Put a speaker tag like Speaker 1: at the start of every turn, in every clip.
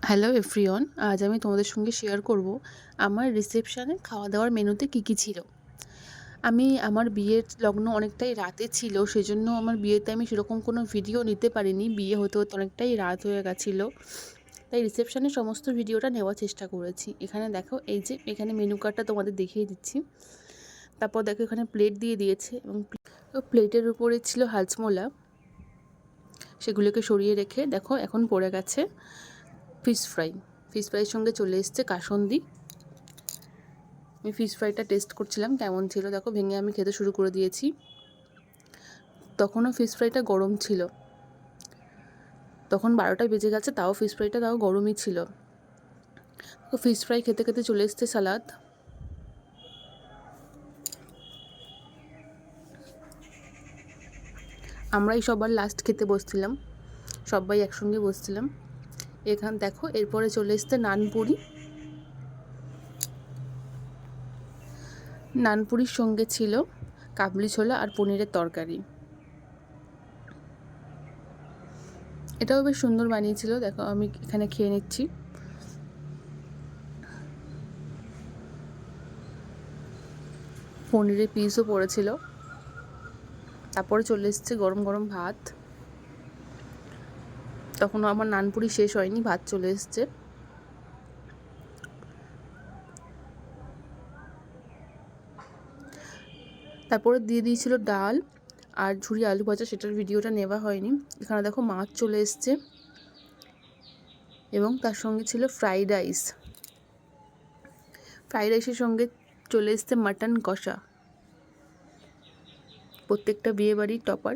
Speaker 1: Hello everyone, আজ আমি তোমাদের সঙ্গে শেয়ার করব আমার রিসেপশানে খাওয়া দাওয়ার মেনুতে কী কী ছিল। আমার বিয়ের লগ্ন অনেকটাই রাতে ছিল, সেজন্য আমার বিয়েতে আমি সেরকম কোনো ভিডিও নিতে পারিনি। বিয়ে হতে হতে অনেকটাই রাত হয়ে গেছিলো, তাই রিসেপশানের সমস্ত ভিডিওটা নেওয়ার চেষ্টা করেছি। এখানে দেখো, এই যে এখানে মেনু কার্ডটা তোমাদের দেখিয়ে দিচ্ছি। তারপর দেখো এখানে প্লেট দিয়ে দিয়েছে এবং প্লেটের উপরে ছিল হাজমোলা, সেগুলোকে সরিয়ে রেখে দেখো এখন পড়ে গেছে ফিশ ফ্রাইয়ের সঙ্গে চলে এসছে কাসুন্দি। আমি ফিশ ফ্রাইটা টেস্ট করছিলাম কেমন ছিল, দেখো ভেঙে আমি খেতে শুরু করে দিয়েছি। তখনও ফিশ ফ্রাইটা গরম ছিল, তখন 12টা বেজে গেছে, তাও ফিশ ফ্রাইটা গরমই ছিল। তো ফিশ ফ্রাই খেতে খেতে চলে এসছে সালাদ। আমরাই সবার লাস্ট খেতে বসছিলাম, সবাই একসঙ্গে বসছিলাম। এখান দেখো এরপরে চলে এসছে নানপুরির সঙ্গে ছিল কাবলি ছোলা আর পনিরের তরকারি। এটাও বেশ সুন্দর বানিয়েছিল, দেখো আমি এখানে খেয়ে নিচ্ছি। পনিরের পিসও পড়েছিল। তারপরে চলে এসছে গরম গরম ভাত। তখনও আমার নানপুরি শেষ হয়নি, ভাত চলে এসছে। তারপরে দিয়ে দিয়েছিল ডাল আর ঝুরি আলু ভাজা, সেটার ভিডিওটা নেওয়া হয়নি। এখানে দেখো মাছ চলে এসছে এবং তার সঙ্গে ছিল ফ্রাইড রাইসের সঙ্গে চলে এসছে মাটন কষা, প্রত্যেকটা বিয়েবাড়ির টপার।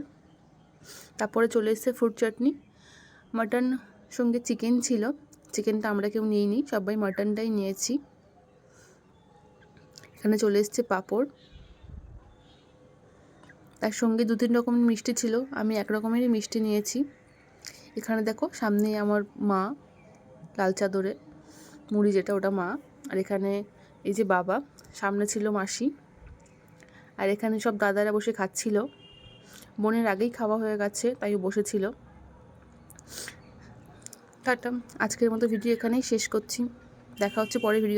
Speaker 1: তারপরে চলে এসছে ফ্রুট চাটনি। মাটন সঙ্গে চিকেন ছিল, চিকেনটা আমরা কেউ নিইনি, সবাই মাটনটাই নিয়েছি। এখানে চলে এসছে পাঁপড়, তার সঙ্গে 2-3 রকমের মিষ্টি ছিল, আমি এক রকমেরই মিষ্টি নিয়েছি। এখানে দেখো সামনে আমার মা লাল চাদরে, মুড়ি যেটা ওটা মা, আর এখানে এই যে বাবা, সামনে ছিল মাসি, আর এখানে সব দাদারা বসে খাচ্ছিল। বোনের আগেই খাওয়া হয়ে গেছে, তাই বসেছিল। টাটা, আজকের মতো ভিডিও এখানেই শেষ করছি, দেখা হচ্ছে পরের ভিডিও।